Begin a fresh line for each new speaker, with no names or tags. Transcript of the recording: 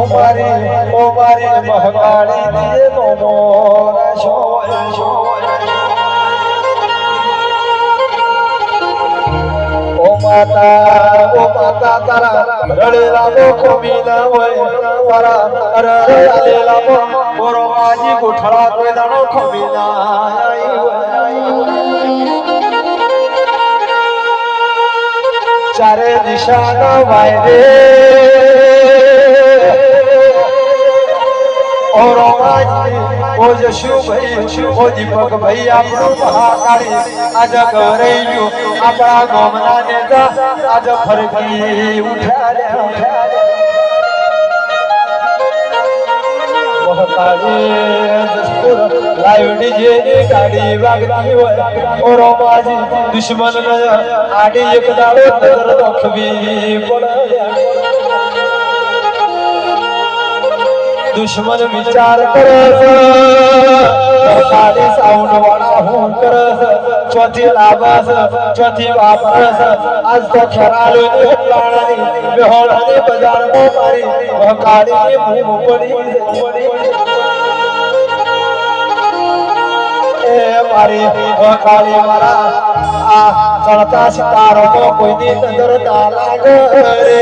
ઓ મારી મહકાળી દીએ નો મોરા શો ઓ માતા તારા રડેલા મોખો મીના હોય તારા રડેલા મોરો આજી ગોઠળા કોઈ દાણો ખમીના આઈ ચારે દિશાના વાયદે ઓ રોમાજી ઓ જશુ ભાઈ ઓ દીપક ભાઈ આપણો મહાકાળી આજ ગવરાયું આપણા ગામના નેતા આજ ફરકી ઉઠાડ્યા મહાકાળી જસપુર લાઈવ ડીજે ની ગાડી વાગતી હોય ઓ રોમાજી દુશ્મન ન આડી એક દાડો નજર નખવી પડે દુશ્મન વિચાર કરે કાળી સાઉન્ડ વાળા હું કરે ચોથી લાવસ ચોથી વાપરસ આજ તો ખેરાલો પાણાની બેહોળની બજારમાં મારી કાળીની મૂમ પડી એ મારી કાળી વાળા આ ચડતા સિતારો કોઈની નજર ના લાગે રે